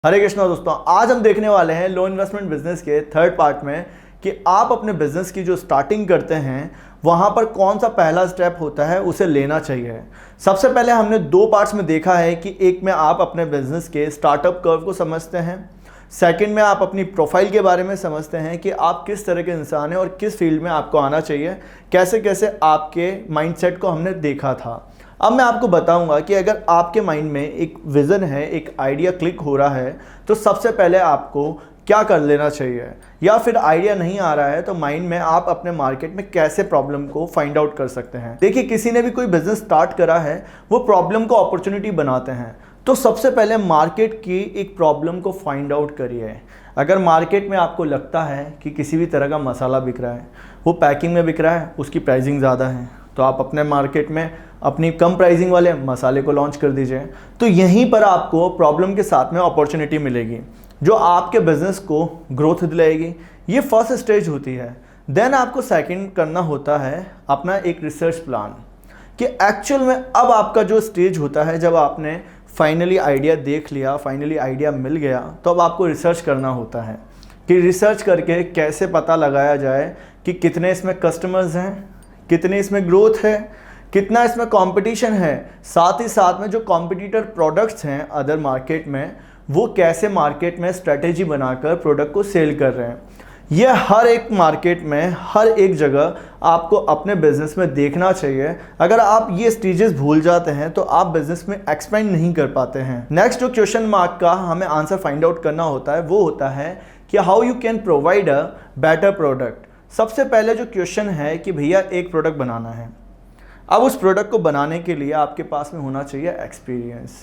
हरे कृष्णा दोस्तों, आज हम देखने वाले हैं लो इन्वेस्टमेंट बिजनेस के थर्ड पार्ट में कि आप अपने बिजनेस की जो स्टार्टिंग करते हैं वहां पर कौन सा पहला स्टेप होता है उसे लेना चाहिए। सबसे पहले हमने दो पार्ट्स में देखा है कि एक में आप अपने बिजनेस के स्टार्टअप कर्व को समझते हैं, सेकंड में आप अपनी प्रोफाइल के बारे में समझते हैं कि आप किस तरह के इंसान हैं और किस फील्ड में आपको आना चाहिए, कैसे कैसे आपके माइंडसेट को हमने देखा था। अब मैं आपको बताऊंगा कि अगर आपके माइंड में एक विज़न है, एक आइडिया क्लिक हो रहा है, तो सबसे पहले आपको क्या कर लेना चाहिए, या फिर आइडिया नहीं आ रहा है तो माइंड में आप अपने मार्केट में कैसे प्रॉब्लम को फाइंड आउट कर सकते हैं। देखिए, किसी ने भी कोई बिजनेस स्टार्ट करा है वो प्रॉब्लम को अपॉर्चुनिटी बनाते हैं। तो सबसे पहले मार्केट की एक प्रॉब्लम को फाइंड आउट करिए। अगर मार्केट में आपको लगता है कि किसी भी तरह का मसाला बिक रहा है, वो पैकिंग में बिक रहा है, उसकी प्राइसिंग ज़्यादा है, तो आप अपने मार्केट में अपनी कम प्राइसिंग वाले मसाले को लॉन्च कर दीजिए। तो यहीं पर आपको प्रॉब्लम के साथ में अपॉर्चुनिटी मिलेगी जो आपके बिजनेस को ग्रोथ दिलाएगी। ये फर्स्ट स्टेज होती है। देन आपको सेकंड करना होता है अपना एक रिसर्च प्लान कि एक्चुअल में अब आपका जो स्टेज होता है, जब आपने फाइनली आइडिया देख लिया, फाइनली आइडिया मिल गया, तो अब आपको रिसर्च करना होता है कि रिसर्च करके कैसे पता लगाया जाए कि कितने इसमें कस्टमर्स हैं, कितने इसमें ग्रोथ है, कितना इसमें कंपटीशन है, साथ ही साथ में जो कॉम्पिटिटर प्रोडक्ट्स हैं अदर मार्केट में, वो कैसे मार्केट में स्ट्रेटेजी बनाकर प्रोडक्ट को सेल कर रहे हैं। ये हर एक मार्केट में, हर एक जगह आपको अपने बिजनेस में देखना चाहिए। अगर आप ये स्टेजेस भूल जाते हैं तो आप बिजनेस में एक्सपेंड नहीं कर पाते हैं। नेक्स्ट जो क्वेश्चन मार्क का हमें आंसर फाइंड आउट करना होता है वो होता है कि how you can provide a better product. सबसे पहले जो क्वेश्चन है कि भैया एक प्रोडक्ट बनाना है, अब उस प्रोडक्ट को बनाने के लिए आपके पास में होना चाहिए एक्सपीरियंस।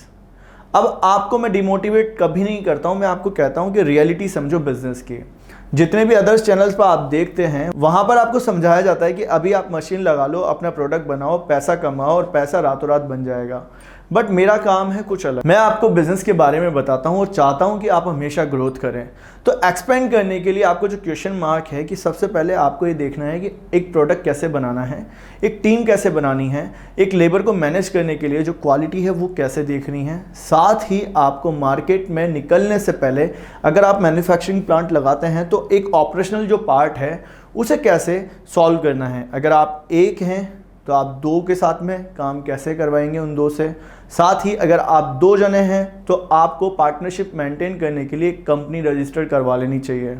अब आपको मैं डिमोटिवेट कभी नहीं करता हूँ, मैं आपको कहता हूँ कि रियलिटी समझो बिजनेस की। जितने भी अदर्स चैनल्स पर आप देखते हैं वहाँ पर आपको समझाया जाता है कि अभी आप मशीन लगा लो, अपना प्रोडक्ट बनाओ, पैसा कमाओ और पैसा रातों रात बन जाएगा। बट मेरा काम है कुछ अलग। मैं आपको बिजनेस के बारे में बताता हूँ और चाहता हूँ कि आप हमेशा ग्रोथ करें। तो एक्सपेंड करने के लिए आपको जो क्वेश्चन मार्क है कि सबसे पहले आपको ये देखना है कि एक प्रोडक्ट कैसे बनाना है, एक टीम कैसे बनानी है, एक लेबर को मैनेज करने के लिए जो क्वालिटी है वो कैसे देखनी है। साथ ही आपको मार्केट में निकलने से पहले अगर आप मैन्युफैक्चरिंग प्लांट लगाते हैं तो एक ऑपरेशनल जो पार्ट है उसे कैसे सॉल्व करना है। अगर आप एक हैं तो आप दो के साथ में काम कैसे करवाएंगे उन दो से। साथ ही अगर आप दो जने हैं तो आपको पार्टनरशिप मेंटेन करने के लिए कंपनी रजिस्टर करवा लेनी चाहिए,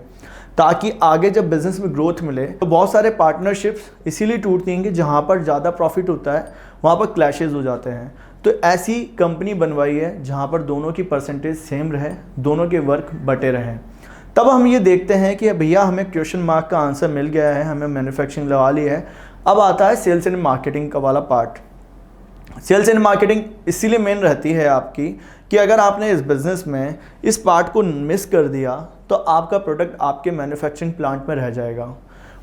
ताकि आगे जब बिजनेस में ग्रोथ मिले। तो बहुत सारे पार्टनरशिप्स इसीलिए टूटती हैं कि जहाँ पर ज़्यादा प्रॉफिट होता है वहाँ पर क्लैशेज हो जाते हैं। तो ऐसी कंपनी बनवाई है जहाँ पर दोनों की परसेंटेज सेम रहे, दोनों के वर्क बटे रहें। तब हम ये देखते हैं कि भैया हमें क्वेश्चन मार्क का आंसर मिल गया है, हमें मैन्युफैक्चरिंग लगा ली है। अब आता है सेल्स एंड मार्केटिंग का वाला पार्ट। सेल्स एंड मार्केटिंग इसीलिए मेन रहती है आपकी कि अगर आपने इस बिज़नेस में इस पार्ट को मिस कर दिया तो आपका प्रोडक्ट आपके मैन्युफैक्चरिंग प्लांट में रह जाएगा।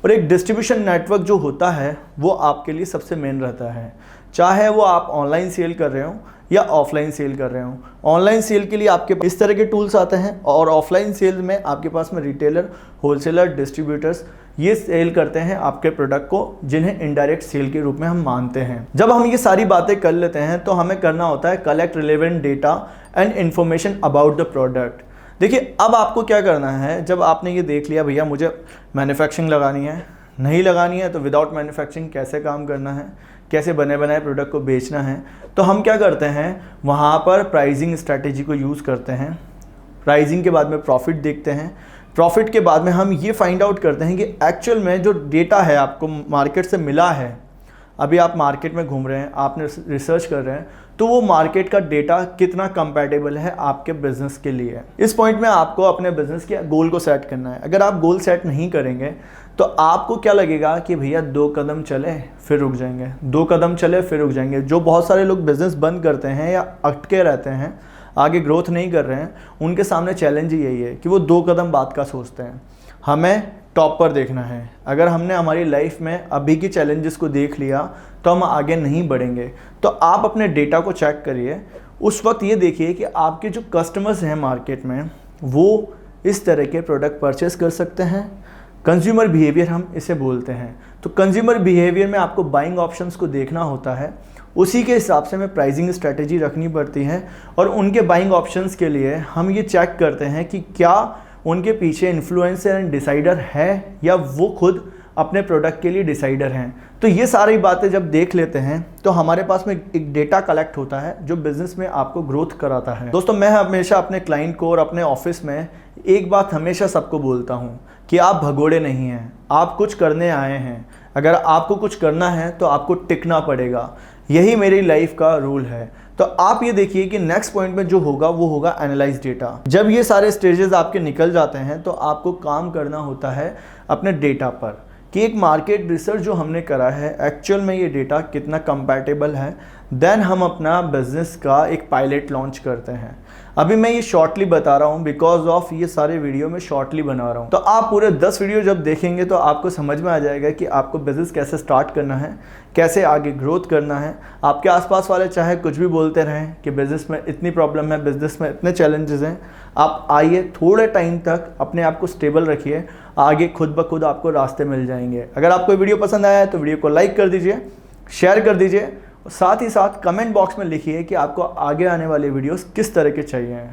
और एक डिस्ट्रीब्यूशन नेटवर्क जो होता है वो आपके लिए सबसे मेन रहता है, चाहे वो आप ऑनलाइन सेल कर रहे हो या ऑफलाइन सेल कर रहे हो। ऑनलाइन सेल के लिए आपके इस तरह के टूल्स आते हैं और ऑफलाइन सेल में आपके पास में रिटेलर, होलसेलर, डिस्ट्रीब्यूटर्स ये सेल करते हैं आपके प्रोडक्ट को, जिन्हें इनडायरेक्ट सेल के रूप में हम मानते हैं। जब हम ये सारी बातें कर लेते हैं तो हमें करना होता है collect relevant data and information about the product. देखिए, अब आपको क्या करना है, जब आपने ये देख लिया भैया मुझे मैन्युफैक्चरिंग लगानी है, नहीं लगानी है तो विदाउट मैन्युफैक्चरिंग कैसे काम करना है, कैसे बने बनाए प्रोडक्ट को बेचना है, तो हम क्या करते हैं वहाँ पर प्राइसिंग स्ट्रैटेजी को यूज़ करते हैं। प्राइसिंग के बाद में प्रॉफिट देखते हैं, प्रॉफिट के बाद में हम ये फाइंड आउट करते हैं कि एक्चुअल में जो डेटा है आपको मार्केट से मिला है, अभी आप मार्केट में घूम रहे हैं, आपने रिसर्च कर रहे हैं, तो वो मार्केट का डेटा कितना कंपैटिबल है आपके बिजनेस के लिए। इस पॉइंट में आपको अपने बिजनेस के गोल को सेट करना है। अगर आप गोल सेट नहीं करेंगे तो आपको क्या लगेगा कि भैया 2 कदम चले फिर रुक जाएंगे, 2 कदम चले फिर रुक जाएंगे। जो बहुत सारे लोग बिजनेस बंद करते हैं या अटके रहते हैं, आगे ग्रोथ नहीं कर रहे हैं, उनके सामने चैलेंज ही यही है कि वो 2 कदम बाद का सोचते हैं। हमें टॉप पर देखना है। अगर हमने हमारी लाइफ में अभी की चैलेंजेस को देख लिया तो हम आगे नहीं बढ़ेंगे। तो आप अपने डेटा को चेक करिए। उस वक्त ये देखिए कि आपके जो कस्टमर्स हैं मार्केट में वो इस तरह के प्रोडक्ट परचेस कर सकते हैं। कंज्यूमर बिहेवियर हम इसे बोलते हैं। तो कंज्यूमर बिहेवियर में आपको बाइंग ऑप्शंस को देखना होता है उसी के हिसाब से हमें प्राइसिंग स्ट्रेटेजी रखनी पड़ती है। और उनके बाइंग ऑप्शंस के लिए हम ये चेक करते हैं कि क्या उनके पीछे इन्फ्लुएंसर एंड डिसाइडर है या वो खुद अपने प्रोडक्ट के लिए डिसाइडर हैं। तो ये सारी बातें जब देख लेते हैं तो हमारे पास में एक डेटा कलेक्ट होता है जो बिजनेस में आपको ग्रोथ कराता है। दोस्तों, मैं हमेशा अपने क्लाइंट को और अपने ऑफिस में एक बात हमेशा सबको बोलता हूँ कि आप भगोड़े नहीं हैं, आप कुछ करने आए हैं। अगर आपको कुछ करना है तो आपको टिकना पड़ेगा। यही मेरी लाइफ का रूल है। तो आप ये देखिए कि नेक्स्ट पॉइंट में जो होगा वो होगा एनालाइज डेटा। जब ये सारे स्टेजेस आपके निकल जाते हैं तो आपको काम करना होता है अपने डेटा पर कि एक मार्केट रिसर्च जो हमने करा है एक्चुअल में ये डेटा कितना कंपैटिबल है। देन हम अपना बिजनेस का एक पायलट लॉन्च करते हैं। अभी मैं ये शॉर्टली बता रहा हूँ बिकॉज ऑफ ये सारे वीडियो में शॉर्टली बना रहा हूँ। तो आप पूरे 10 वीडियो जब देखेंगे तो आपको समझ में आ जाएगा कि आपको बिजनेस कैसे स्टार्ट करना है, कैसे आगे ग्रोथ करना है। आपके आसपास वाले चाहे कुछ भी बोलते रहें कि बिजनेस में इतनी प्रॉब्लम है, बिजनेस में इतने चैलेंजेस हैं, आप आइए थोड़े टाइम तक अपने आप को स्टेबल रखिए, आगे खुद ब खुद आपको रास्ते मिल जाएंगे। अगर आपको वीडियो पसंद आया है तो वीडियो को लाइक कर दीजिए, शेयर कर दीजिए, साथ ही साथ कमेंट बॉक्स में लिखिए कि आपको आगे आने वाले वीडियोस किस तरह के चाहिए हैं।